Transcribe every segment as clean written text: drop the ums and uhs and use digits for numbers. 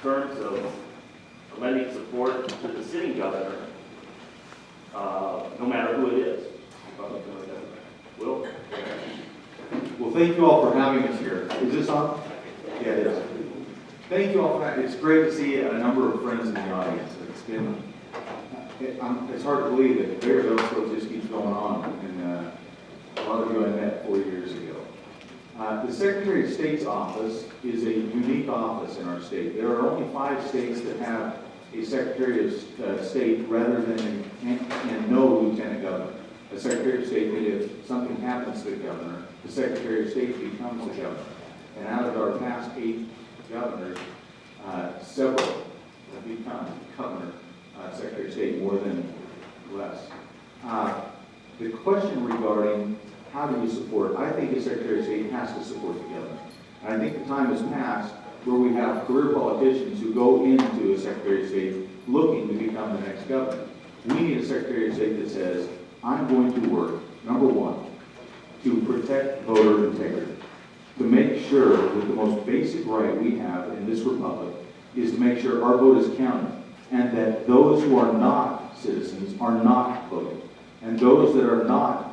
terms of lending support to the sitting governor, no matter who it is. Republican or Democrat. Will? Well, thank you all for having us here. Is this on? Yeah, it is. Thank you all for that. It's great to see a number of friends in the audience. It's hard to believe that Bears Oaks just keeps going on, and a lot of you I met 4 years ago. The Secretary of State's office is a unique office in our state. There are only 5 states that have a Secretary of State rather than and no Lieutenant Governor. A Secretary of State that if something happens to the governor, the Secretary of State becomes the governor. And out of our past 8 governors, several have become governor, Secretary of State, more than less. The question regarding how do you support, I think the Secretary of State has to support the governor. And I think the time has passed where we have career politicians who go into a Secretary of State looking to become the next governor. We need a Secretary of State that says, I'm going to work, number one, to protect voter integrity, to make sure that the most basic right we have in this republic is to make sure our vote is counted, and that those who are not citizens are not voting, and those that are not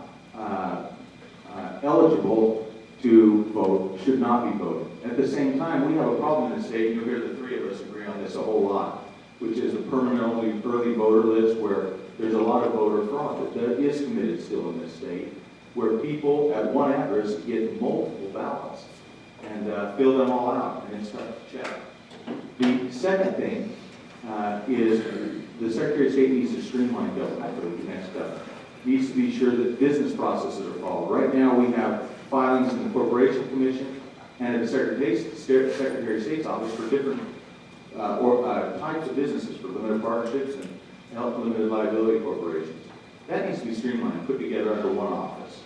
eligible to vote should not be voting. At the same time, we have a problem in the state, and you'll hear the 3 of us agree on this a whole lot, which is a permanently early voter list where there's a lot of voter fraud that is committed still in this state, where people at one address get multiple ballots and fill them all out, and it's tough to check. The second thing is the Secretary of State needs to streamline government for the next governor. Needs to be sure that business processes are followed. Right now we have filings in the Corporation Commission and at the Secretary of State's office for different types of businesses, for limited partnerships and limited liability corporations. That needs to be streamlined and put together under one office.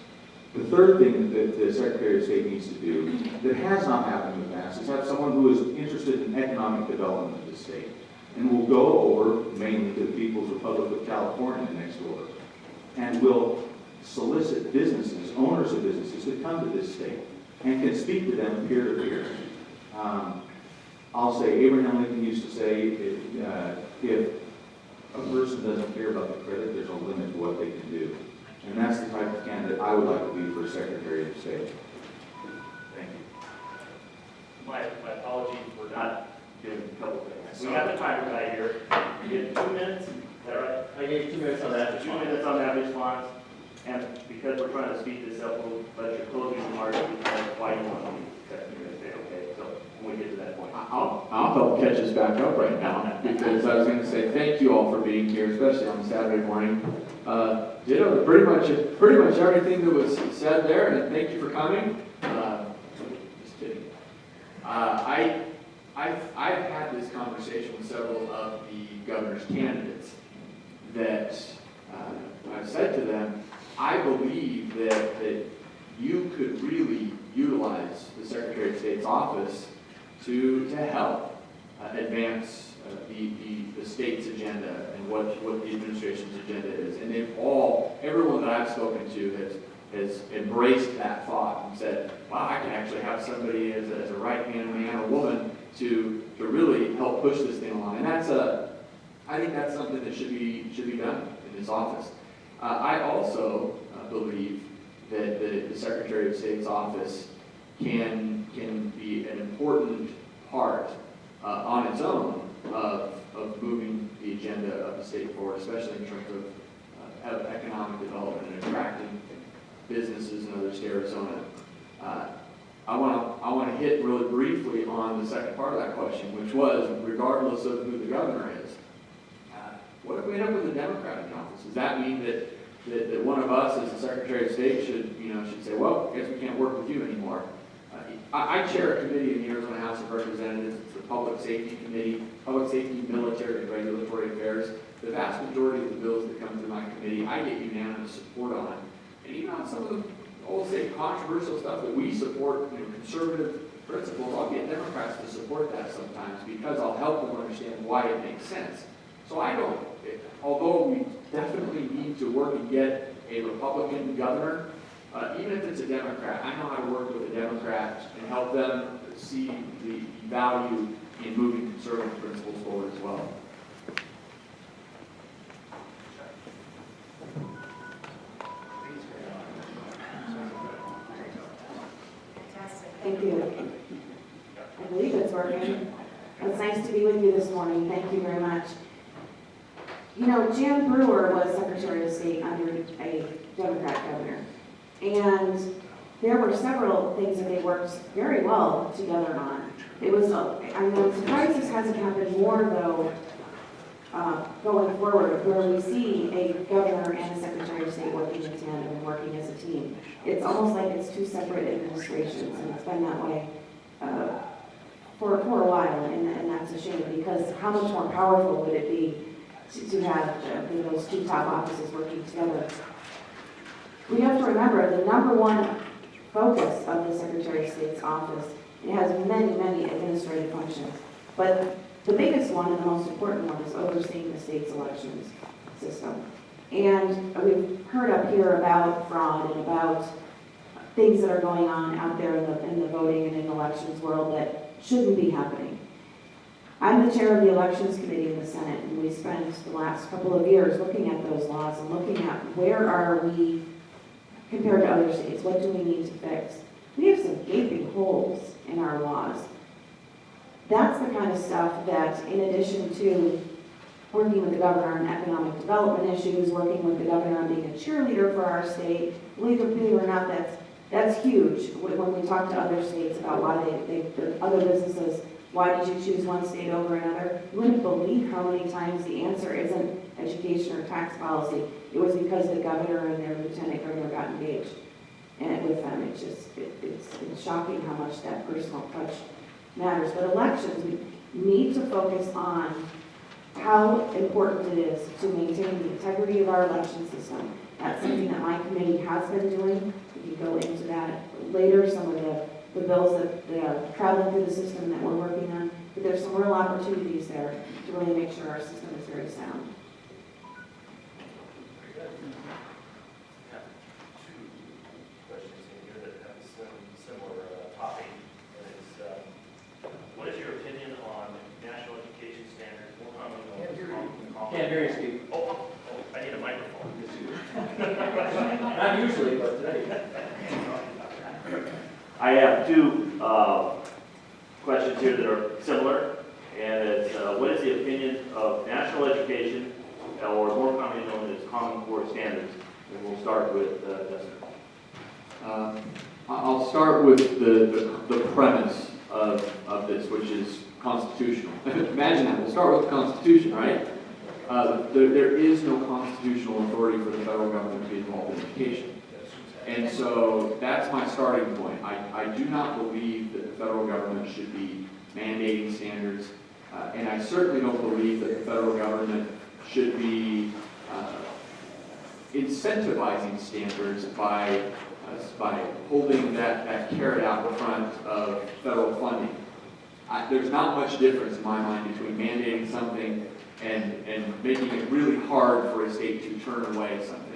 The third thing that the Secretary of State needs to do that has not happened in the past is have someone who is interested in economic development of the state and will go over mainly to the People's Republic of California next door and will solicit businesses, owners of businesses to come to this state and can speak to them peer to peer. I'll say Abraham Lincoln used to say if a person doesn't care about the credit, there's a limit to what they can do. And that's the type of candidate I would like to be for Secretary of State. Thank you. My apologies for not doing a couple things. We have the timer guy here. You get 2 minutes, is that right? I gave 2 minutes on that. 2 minutes on that response. And because we're trying to speed this up, we'll let your closing remarks decide why you want to be Secretary of State, okay? So when we get to that point. I'll help catch us back up right now, because I was going to say thank you all for being here, especially on Saturday morning. Ditto pretty much everything that was said there, and thank you for coming. Just kidding. I've had this conversation with several of the governor's candidates that I've said to them, I believe that you could really utilize the Secretary of State's office to help advance the state's agenda and what the administration's agenda is. And everyone that I've spoken to has embraced that thought and said, wow, I can actually have somebody as a right-hand man or woman to really help push this thing along. And I think that's something that should be done in this office. I also believe that the Secretary of State's office can be an important part on its own of moving the agenda of the state forward, especially in terms of economic development and attracting businesses and others to Arizona. I want to hit really briefly on the second part of that question, which was, regardless of who the governor is, what if we end up with a Democrat in office? Does that mean that one of us as the Secretary of State should say, well, I guess we can't work with you anymore? I chair a committee in the Arizona House of Representatives. It's the Public Safety Committee, Public Safety, Military, and Regulatory Affairs. The vast majority of the bills that come through my committee, I get unanimous support on. And even on some of the, I'll say, controversial stuff that we support, conservative principles, I'll get Democrats to support that sometimes because I'll help them understand why it makes sense. So although we definitely need to work and get a Republican governor, even if it's a Democrat, I know how to work with a Democrat and help them see the value in moving conservative principles forward as well. Thank you. I believe it's working. It's nice to be with you this morning. Thank you very much. You know, Jan Brewer was Secretary of State under a Democrat governor. And there were several things that they worked very well together on. It was, I'm surprised this hasn't happened more though, going forward, where we see a governor and a Secretary of State working in tandem and working as a team. It's almost like it's two separate administrations, and it's been that way for a while, and that's a shame, because how much more powerful would it be to have those two top offices working together? We have to remember the number one focus of the Secretary of State's office, it has many, many administrative functions, but the biggest one and the most important one is overseeing the state's elections system. And we've heard up here about fraud and about things that are going on out there in the voting and in elections world that shouldn't be happening. I'm the chair of the Elections Committee in the Senate, and we spent the last couple of years looking at those laws and looking at where are we compared to other states, what do we need to fix? We have some gaping holes in our laws. That's the kind of stuff that, in addition to working with the governor on economic development issues, working with the governor on being a cheerleader for our state, believe it or not, that's huge. When we talk to other states about why the other businesses, why did you choose one state over another? You wouldn't believe how many times the answer isn't education or tax policy. It was because the governor and their lieutenant governor got engaged. And with them, it's shocking how much that personal touch matters. But elections, we need to focus on how important it is to maintain the integrity of our election system. That's something that my committee has been doing. We can go into that later, some of the bills that are traveling through the system that we're working on. But there's some real opportunities there to really make sure our system is very sound. Have two questions in here that have some similar topic. And it's, what is your opinion on national education standards, more commonly known as common? Can't hear you, Steve. Oh, I need a microphone. Not usually, but today. I have two questions here that are similar, and it's what is the opinion of national education, or more commonly known as Common Core standards? And we'll start with Dustin. I'll start with the premise of this, which is constitutional. Imagine that. We'll start with the Constitution, right? There is no constitutional authority for the federal government to be involved in education. And so that's my starting point. I do not believe that the federal government should be mandating standards, and I certainly don't believe that the federal government should be incentivizing standards by holding that carrot out in front of federal funding. There's not much difference in my mind between mandating something and making it really hard for a state to turn away something.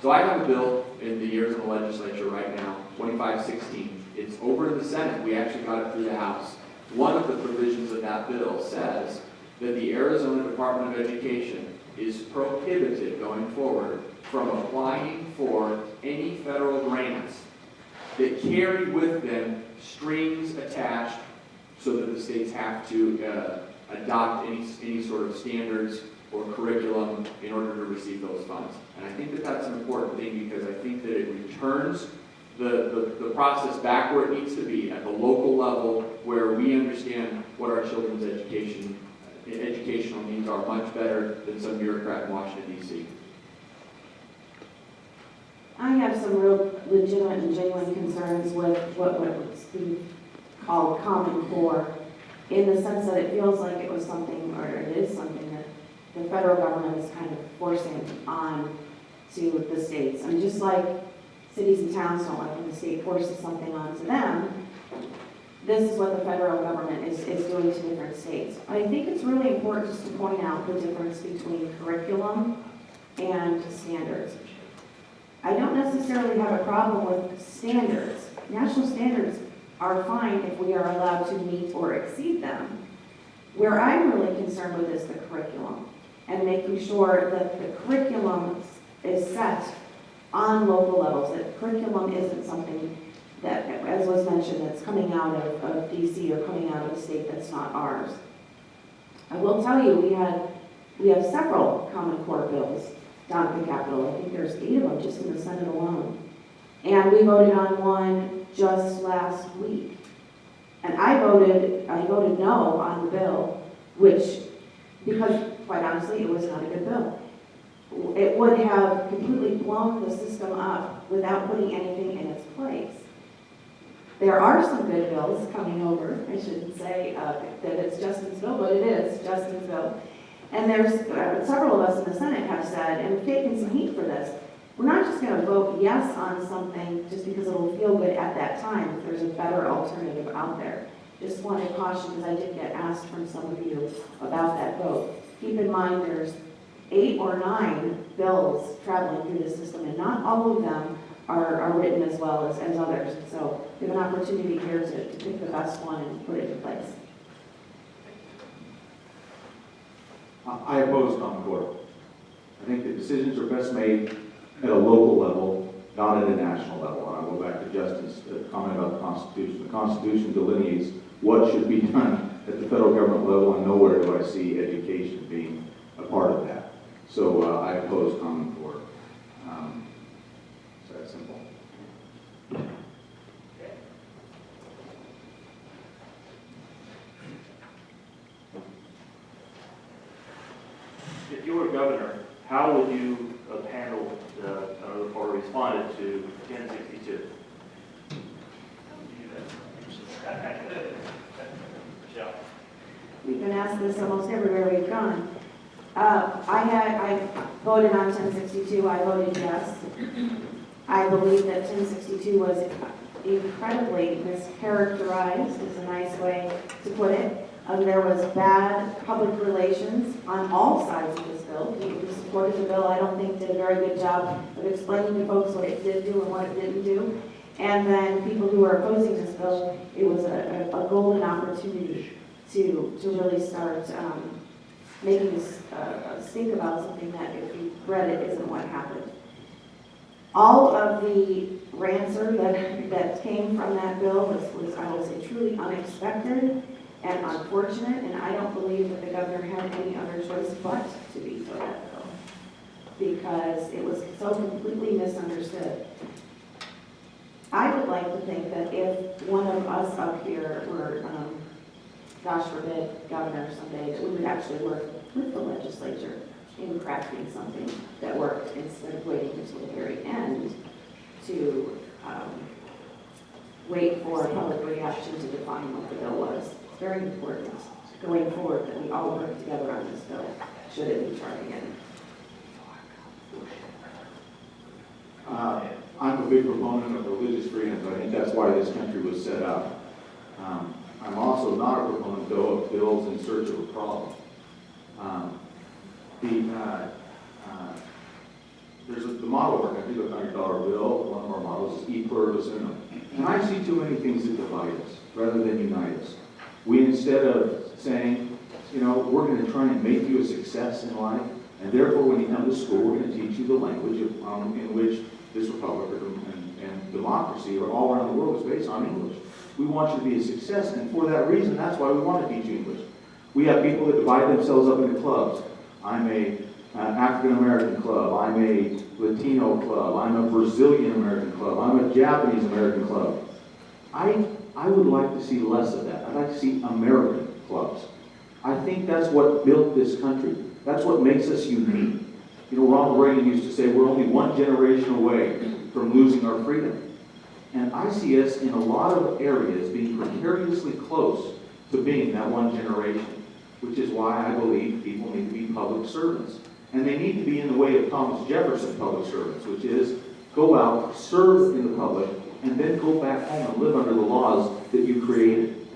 So I have a bill in the years in the legislature right now, 2516. It's over in the Senate. We actually got it through the House. One of the provisions of that bill says that the Arizona Department of Education is prohibited going forward from applying for any federal grants that carry with them strings attached so that the states have to adopt any sort of standards or curriculum in order to receive those funds. And I think that that's an important thing because I think that it returns the process back where it needs to be at the local level where we understand what our children's educational needs are much better than some bureaucrat in Washington, D.C. I have some real legitimate and genuine concerns with what was being called Common Core, in the sense that it feels like it was something, or it is something that the federal government is kind of forcing on to the states. And just like cities and towns don't like when the state forces something onto them, this is what the federal government is doing to different states. But I think it's really important just to point out the difference between curriculum and standards. I don't necessarily have a problem with standards. National standards are fine if we are allowed to meet or exceed them. Where I'm really concerned with is the curriculum and making sure that the curriculum is set on local levels, that curriculum isn't something that, as was mentioned, that's coming out of DC or coming out of a state that's not ours. I will tell you, we have several Common Core bills down at the Capitol. I think there's 8 of them just in the Senate alone. And we voted on one just last week. And I voted no on the bill, which, because quite honestly, it was not a good bill. It would have completely blown the system up without putting anything in its place. There are some good bills coming over. I shouldn't say that it's Justin's bill, but it is Justin's bill. And there's several of us in the Senate have said, and we've taken some heat for this, we're not just going to vote yes on something just because it'll feel good at that time if there's a better alternative out there. Just want to caution, because I did get asked from some of you about that vote. Keep in mind there's 8 or 9 bills traveling through the system, and not all of them are written as well as others. So we have an opportunity here to pick the best one and put it in place. I oppose Common Core. I think the decisions are best made at a local level, not at a national level. And I'll go back to Justin's comment about the Constitution. The Constitution delineates what should be done at the federal government level, and nowhere do I see education being a part of that. So I oppose Common Core. It's that simple. If you were governor, how would you have handled or responded to 1062? Michelle? We've been asked this almost everywhere we've gone. I voted on 1062. I voted yes. I believe that 1062 was incredibly mischaracterized, is a nice way to put it. There was bad public relations on all sides of this bill. People who supported the bill, I don't think, did a very good job of explaining to folks what it did do and what it didn't do. And then people who were opposing this bill, it was a golden opportunity to really start making us think about something that, if you read it, isn't what happened. All of the rancor that came from that bill was, I would say, truly unexpected and unfortunate, and I don't believe that the governor had any other choice but to veto that bill, because it was so completely misunderstood. I would like to think that if one of us up here were, gosh forbid, governor someday, that we would actually work with the legislature in crafting something that worked instead of waiting until the very end to wait for public reaction to define what the bill was. It's very important going forward that we all work together on this bill, should it be charging in. I'm a big proponent of religious freedoms. I think that's why this country was set up. I'm also not a proponent, though, of bills in search of a problem. There's the model we're going to do with $100 bill. One of our models is E pluribus unum. And I see too many things that divide us rather than unite us. We, instead of saying, you know, we're going to try and make you a success in life, and therefore when you come to school, we're going to teach you the language in which this republic and democracy are all around the world is based on English. We want you to be a success, and for that reason, that's why we want to teach you English. We have people that divide themselves up into clubs. I'm a African-American club. I'm a Latino club. I'm a Brazilian-American club. I'm a Japanese-American club. I would like to see less of that. I'd like to see American clubs. I think that's what built this country. That's what makes us unique. You know, Ronald Reagan used to say we're only one generation away from losing our freedom. And I see us in a lot of areas being precariously close to being that one generation, which is why I believe people need to be public servants. And they need to be in the way of Thomas Jefferson public servants, which is go out, serve in the public, and then go back home and live under the laws that you created.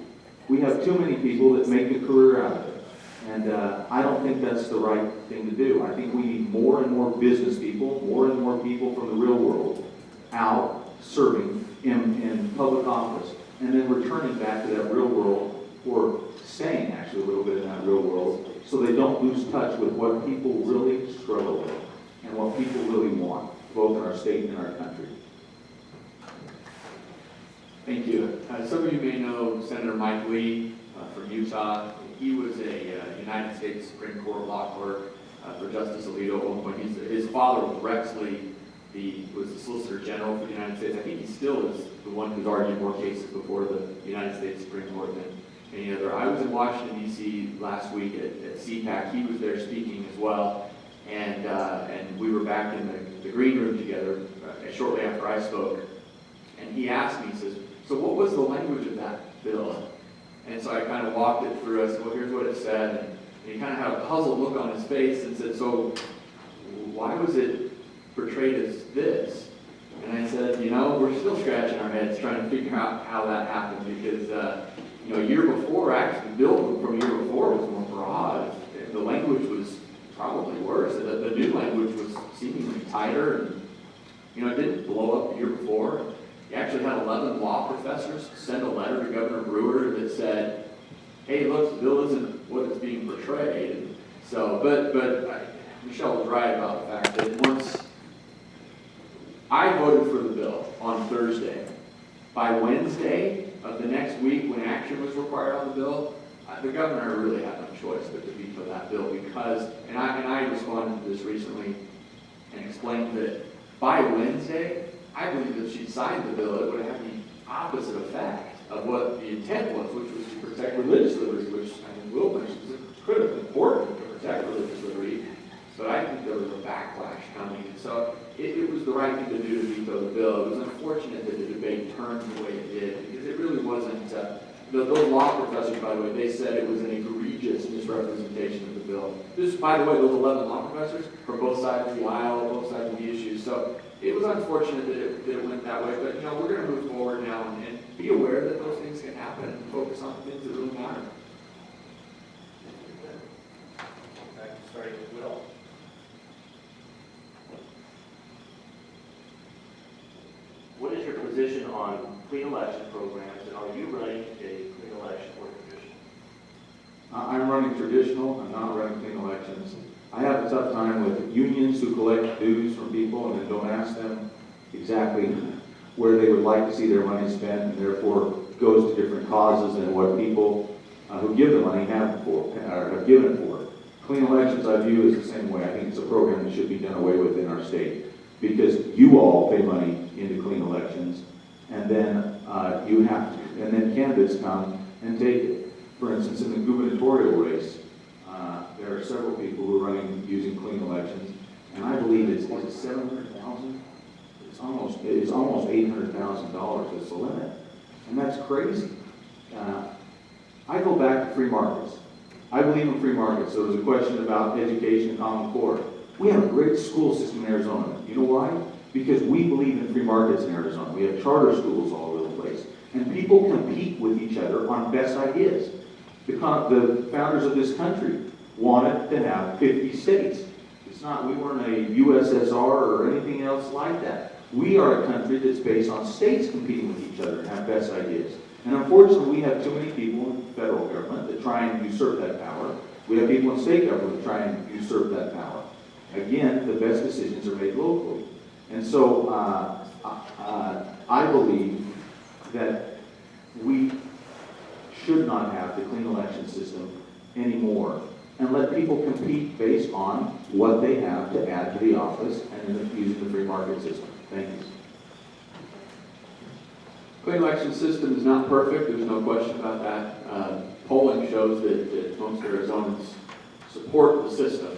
We have too many people that make a career out of it. And I don't think that's the right thing to do. I think we need more and more business people, more and more people from the real world out serving in public office, and then returning back to that real world, or staying actually a little bit in that lose touch with what people really struggle with and what people really want, both in our state and our country. Thank you. Some of you may know Senator Mike Lee from Utah. He was a United States Supreme Court law clerk for Justice Alito at one point. His father was Rex Lee, was the Solicitor General for the United States. I think he still is the one who's argued more cases before the United States Supreme Court than any other. I was in Washington, D.C. last week at CPAC. He was there speaking as well. And we were back in the green room together shortly after I spoke. And he asked me, he says, so what was the language of that bill? And so I kind of walked it through. I said, well, here's what it said. And he kind of had a puzzled look on his face and said, so why was it portrayed as this? And I said, we're still scratching our heads trying to figure out how that happened because, a year before, actually, the bill from a year before was more broad. The language was probably worse. The new language was seemingly tighter and, it didn't blow up the year before. You actually had 11 law professors send a letter to Governor Brewer that said, hey, look, the bill isn't what it's being portrayed. And so, but Michelle was right about the fact that once I voted for the bill on Thursday, by Wednesday of the next week when action was required on the bill, the governor really had no choice but to veto that bill because, and I responded to this recently and explained that by Wednesday, I believe if she'd signed the bill, it would have had the opposite effect of what the intent was, which was to protect religious liberty, which I think Will mentioned is critically important to protect religious liberty. But I think there was a backlash coming, and so it was the right thing to do to veto the bill. It was unfortunate that the debate turned the way it did because it really wasn't. Those law professors, by the way, they said it was an egregious misrepresentation of the bill. This, by the way, those 11 law professors from both sides of the aisle, both sides of the issues. So it was unfortunate that it went that way, but we're going to move forward now and be aware that those things can happen and focus on things that really matter. Back to starting with Will. What is your position on clean election programs, and are you running a clean election or traditional? I'm running traditional, I'm not running clean elections. I have a tough time with unions who collect dues from people and then don't ask them exactly where they would like to see their money spent, and therefore goes to different causes than what people who give the money have given for. Clean elections I view as the same way. I think it's a program that should be done away with in our state because you all pay money into clean elections, and then and then candidates come and take it. For instance, in the gubernatorial race, there are several people who are running using clean elections, and I believe it's $700,000. It's almost $800,000 is the limit, and that's crazy. I go back to free markets. I believe in free markets. There was a question about education and Common Core. We have a great school system in Arizona. You know why? Because we believe in free markets in Arizona. We have charter schools all over the place, and people compete with each other on best ideas. The founders of this country wanted to have 50 states. We weren't a USSR or anything else like that. We are a country that's based on states competing with each other and have best ideas. And unfortunately, we have too many people in the federal government that try and usurp that power. We have people in state government that try and usurp that power. Again, the best decisions are made locally. And so I believe that we should not have the clean election system anymore and let people compete based on what they have to add to the office and then using the free market system. Thank you. Clean election system is not perfect, there's no question about that. Polling shows that most Arizonans support the system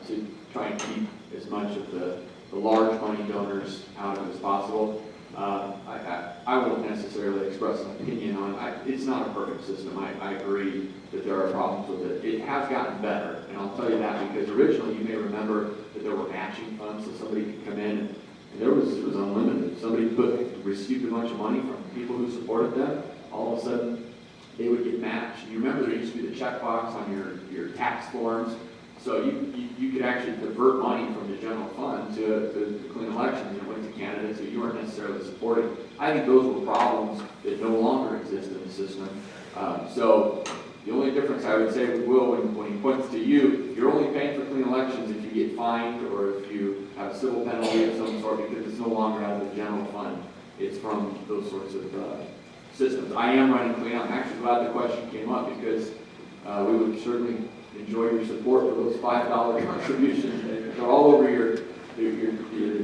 to try and keep as much of the large money donors out of it as possible. I won't necessarily express an opinion on it. It's not a perfect system. I agree that there are problems with it. It has gotten better, and I'll tell you that because originally you may remember that there were matching funds, so somebody could come in and it was unlimited. Somebody received a bunch of money from people who supported them. All of a sudden, they would get matched. You remember there used to be the checkbox on your tax forms. So you could actually divert money from the general fund to clean elections and it went to candidates that you weren't necessarily supporting. I think those were problems that no longer exist in the system. So The only difference I would say with Will, when he points to you, you're only paying for clean elections if you get fined or if you have a civil penalty of some sort, because it's no longer out of the general fund. It's from those sorts of systems. I am running clean. I'm actually glad the question came up, because we would certainly enjoy your support for those $5 contributions. They're all over your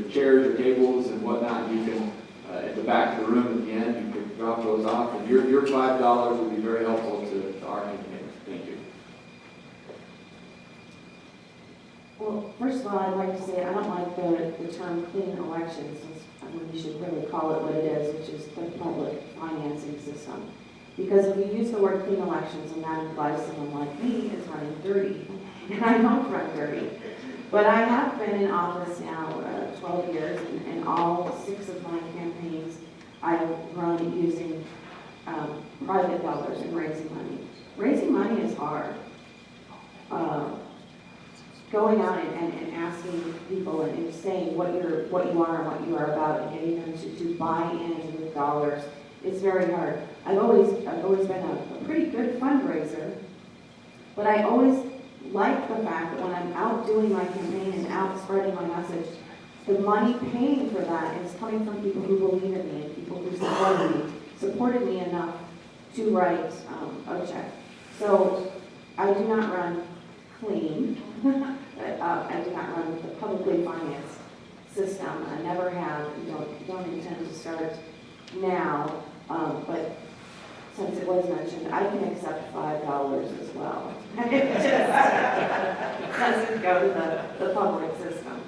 chairs or tables and whatnot. You can, at the back of the room at the end, you can drop those off. And your $5 will be very helpful to our campaign. Thank you. Well, first of all, I'd like to say I don't like the term clean elections. I mean, you should really call it what it is, which is the public financing system. Because if you use the word clean elections, and that implies someone like me is running dirty, and I don't run dirty. But I have been in office now 12 years, and all 6 of my campaigns I've run using private dollars and raising money. Raising money is hard. Going out and asking people and saying what you are and what you are about and getting them to buy in with dollars is very hard. I've always been a pretty good fundraiser, but I always like the fact that when I'm out doing my campaign and out spreading my message, the money paying for that is coming from people who believe in me and people who supported me enough to write a check. So I do not run clean. I do not run the publicly financed system. I never have, and don't intend to start now. But since it was mentioned, I can accept $5 as well. It just doesn't go to the public system.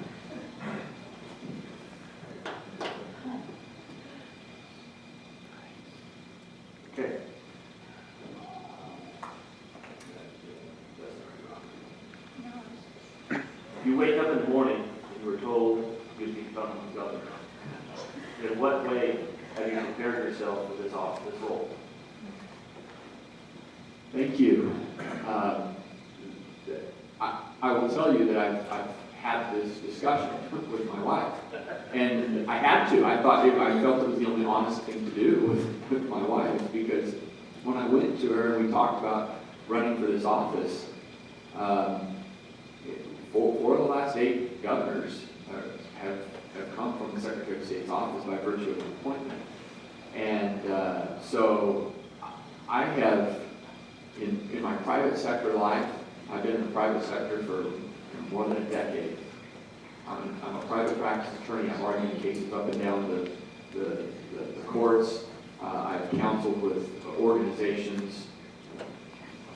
Okay. You wake up in the morning and you were told you'd become governor. In what way have you prepared yourself for this role? Thank you. I will tell you that I've had this discussion with my wife, and I had to. I felt it was the only honest thing to do with my wife, because when I went to her and we talked about running for this office, for the last 8 governors have come from the Secretary of State's office by virtue of appointment. And so I have, in my private sector life, I've been in the private sector for more than a decade. I'm a private practice attorney. I've argued cases up and down the courts. I've counseled with organizations,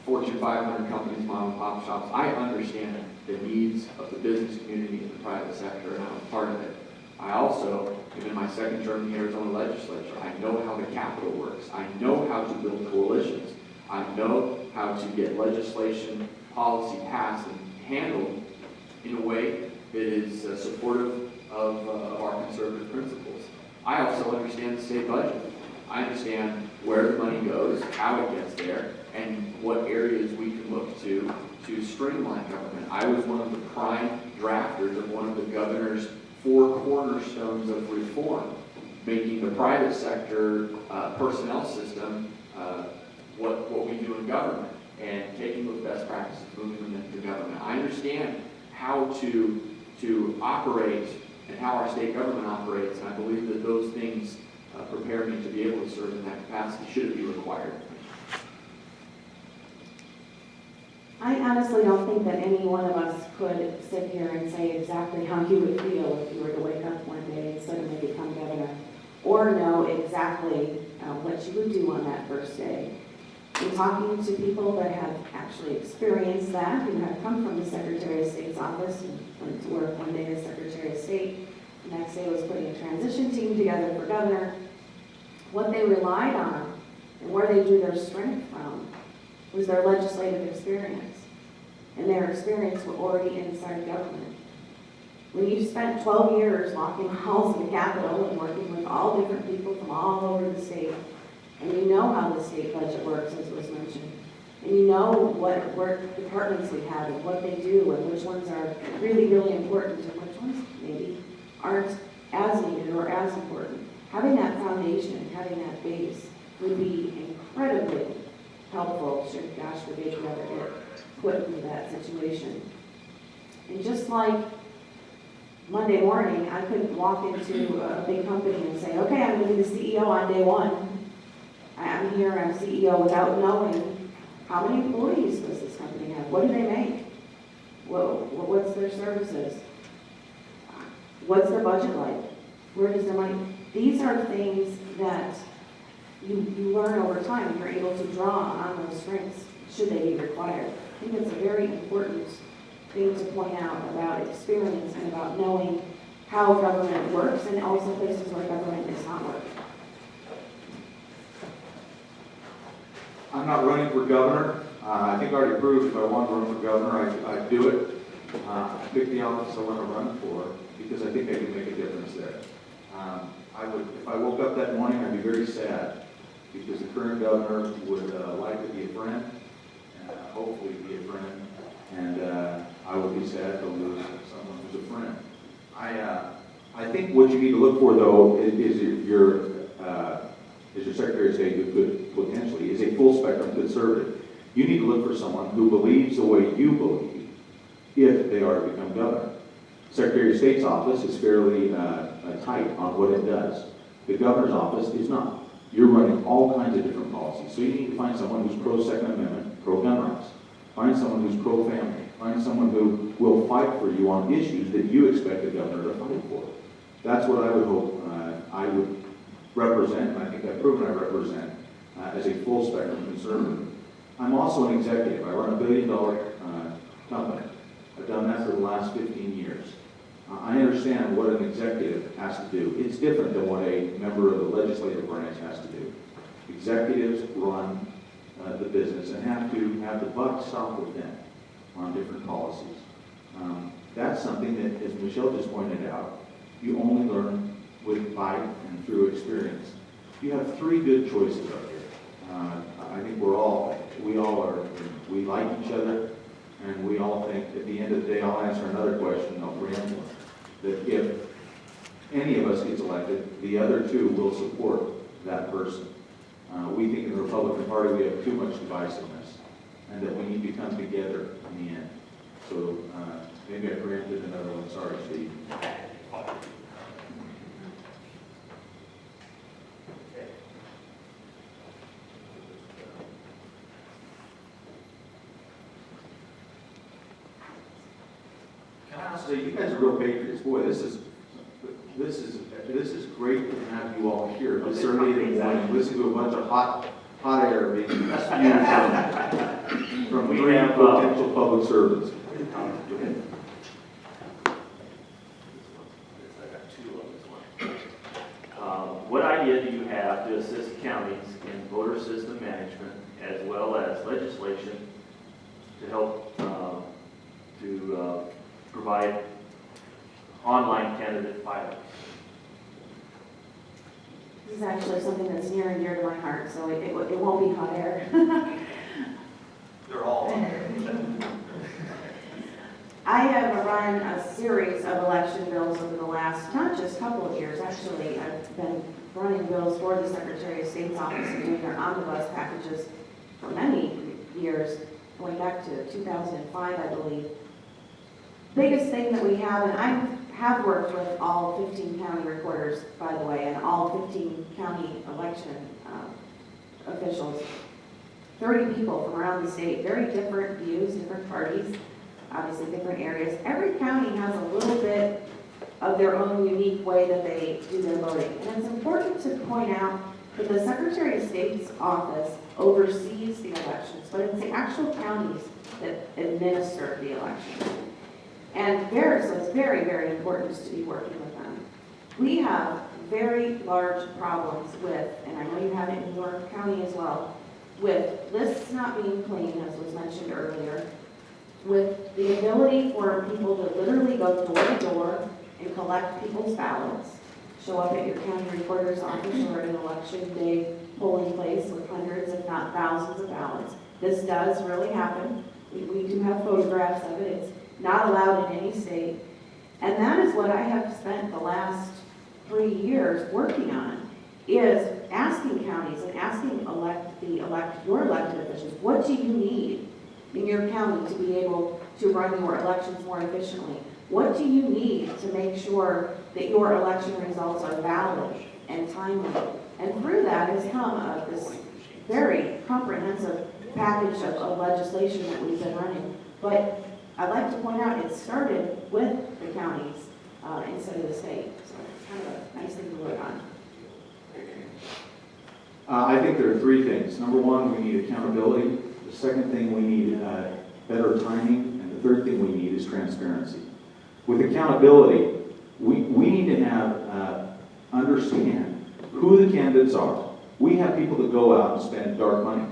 Fortune 500 companies, mom and pop shops. I understand the needs of the business community in the private sector, and I'm a part of it. I also am in my second term in the Arizona legislature. I know how the Capitol works. I know how to build coalitions. I know how to get legislation, policy passed and handled in a way that is supportive of our conservative principles. I also understand the state budget. I understand where the money goes, how it gets there, and what areas we can look to streamline government. I was one of the prime drafters of one of the governor's 4 cornerstones of reform, making the private sector personnel system what we do in government, and taking those best practices, moving them into government. I understand how to operate and how our state government operates, and I believe that those things prepare me to be able to serve in that capacity should it be required. I honestly don't think that any one of us could sit here and say exactly how you would feel if you were to wake up one day and suddenly become governor, or know exactly what you would do on that first day. In talking to people that have actually experienced that, who have come from the Secretary of State's office and went to work one day as Secretary of State, the next day was putting a transition team together for governor, what they relied on and where they drew their strength from was their legislative experience. And their experience were already inside government. When you've spent 12 years locking halls in the Capitol and working with all different people from all over the state, and you know how the state budget works, as was mentioned, and you know what work departments we have and what they do and which ones are really, really important and which ones maybe aren't as needed or as important. Having that foundation, having that base would be incredibly helpful should, gosh forbid, you ever get put into that situation. And just like Monday morning, I couldn't walk into a big company and say, okay, I'm going to be the CEO on day one. I'm here, I'm CEO, without knowing how many employees does this company have? What do they make? What's their services? What's their budget like? Where does their money? These are things that you learn over time. You're able to draw on those strengths should they be required. I think it's a very important thing to point out about experience and about knowing how government works and also places where government does not work. I'm not running for governor. I think I already proved if I want to run for governor, I'd do it. I picked the office I want to run for because I think I can make a difference there. If I woke up that morning, I'd be very sad because the current governor would like to be a friend, and hopefully be a friend, and I would be sad to lose someone who's a friend. I think what you need to look for, though, is your Secretary of State, who could potentially, is a full spectrum conservative. You need to look for someone who believes the way you believe if they are to become governor. Secretary of State's office is fairly tight on what it does. The governor's office is not. You're running all kinds of different policies. So you need to find someone who's pro-Second Amendment, pro-gun rights. Find someone who's pro-family. Find someone who will fight for you on issues that you expect the governor to fight for. That's what I would hope I would represent, and I think I've proven I represent, as a full-spectrum conservative. I'm also an executive. I run a billion-dollar company. I've done that for the last 15 years. I understand what an executive has to do. It's different than what a member of the legislative branch has to do. Executives run the business and have to have the buck stop with them on different policies. That's something that, as Michelle just pointed out, you only learn with fight and through experience. You have three good choices up here. I think we like each other, and we all think at the end of the day, I'll answer another question, I'll preempt one, that if any of us gets elected, the other two will support that person. We think in the Republican Party we have too much divisiveness, and that we need to come together in the end. So maybe I preempted another one. Sorry, Steve. So you guys are real patriots. Boy, this is great to have you all here this early in the morning. Listen to a bunch of hot air being spewed from three potential public servants. What idea do you have to assist counties in voter system management as well as legislation to help provide online candidate filings? This is actually something that's near and dear to my heart, so it won't be hot air. They're all on there. I have run a series of election bills over the last, not just couple of years, actually. I've been running bills for the Secretary of State's office and doing their omnibus packages for many years, going back to 2005, I believe. Biggest thing that we have, and I have worked with all 15 county recorders, by the way, and all 15 county election officials. 30 people from around the state, very different views, different parties, obviously different areas. Every county has a little bit of their own unique way that they do their voting. And it's important to point out that the Secretary of State's office oversees the elections, but it's the actual counties that administer the elections. And so it's very, very important to be working with them. We have very large problems with, and I know you have it in your county as well, with lists not being clean, as was mentioned earlier, with the ability for people to literally go door to door and collect people's ballots, show up at your county recorder's office or at an election day polling place with hundreds, if not thousands of ballots. This does really happen. We do have photographs of it. It's not allowed in any state. And that is what I have spent the last 3 years working on, is asking counties and asking your elected officials, what do you need in your county to be able to run your elections more efficiently? What do you need to make sure that your election results are valid and timely? And through that has come this very comprehensive package of legislation that we've been running. But I'd like to point out it started with the counties instead of the state. So it's kind of a nice thing to work on. I think there are three things. Number one, we need accountability. The second thing, we need better timing. And the third thing we need is transparency. With accountability, we need to have, understand who the candidates are. We have people that go out and spend dark money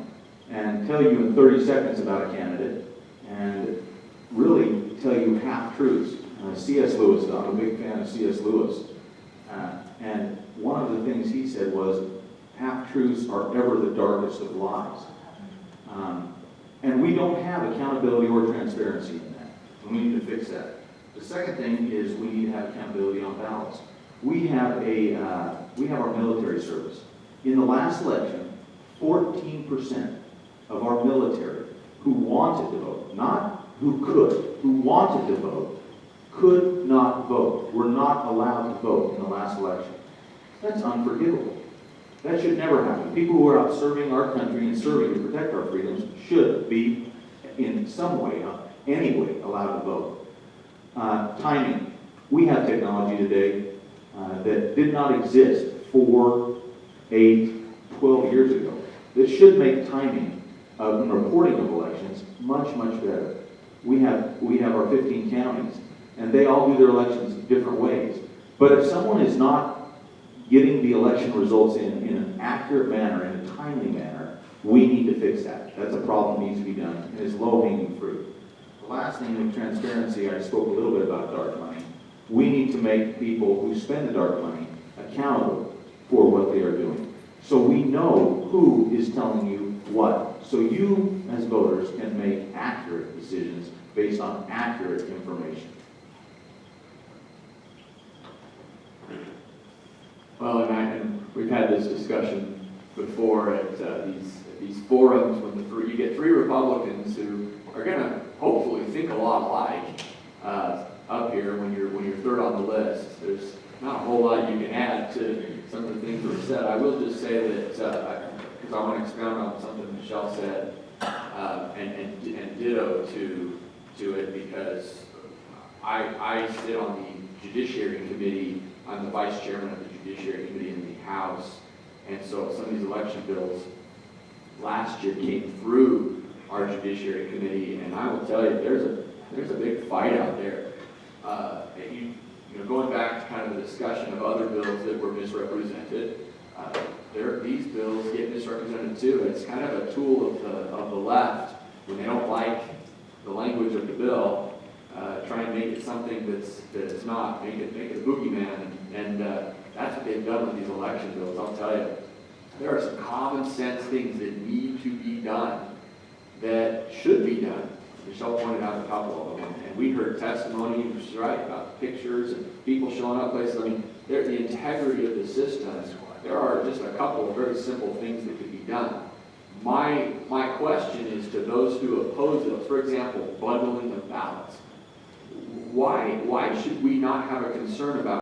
and tell you in 30 seconds about a candidate and really tell you half-truths. C.S. Lewis, I'm a big fan of C.S. Lewis. And one of the things he said was, half-truths are ever the darkest of lies. And we don't have accountability or transparency in that. We need to fix that. The second thing is we need to have accountability on ballots. We have our military service. In the last election, 14% of our military who wanted to vote, not who could, who wanted to vote, could not vote, were not allowed to vote in the last election. That's unforgivable. That should never happen. People who are out serving our country and serving to protect our freedoms should be, in some way, any way, allowed to vote. Timing. We have technology today that did not exist 4, 8, 12 years ago. That should make timing of reporting of elections much, much better. We have our 15 counties, and they all do their elections different ways. But if someone is not getting the election results in an accurate manner, in a timely manner, we need to fix that. That's a problem that needs to be done, and it's low-hanging fruit. The last thing with transparency, I spoke a little bit about dark money. We need to make people who spend the dark money accountable for what they are doing. So we know who is telling you what. So you, as voters, can make accurate decisions based on accurate information. Well, and we've had this discussion before at these forums when you get three Republicans who are going to hopefully think a lot alike up here when you're third on the list. There's not a whole lot you can add to some of the things that were said. I will just say that because I want to expound on something Michelle said and ditto to it, because I sit on the Judiciary Committee. I'm the vice chairman of the Judiciary Committee in the House, and so some of these election bills last year came through our Judiciary Committee, and I will tell you, there's a big fight out there. Going back to kind of the discussion of other bills that were misrepresented, these bills get misrepresented too. It's kind of a tool of the left when they don't like the language of the bill. Try and make it something that's not, make it a boogeyman, and that's what they've done with these election bills. I'll tell you, there are some common sense things that need to be done that should be done. Michelle pointed out a couple of them, and we heard testimony, which is right, about pictures and people showing up places. I mean, the integrity of the system. There are just a couple of very simple things that could be done. My question is to those who oppose those. For example, bundling of ballots. Why should we not have a concern about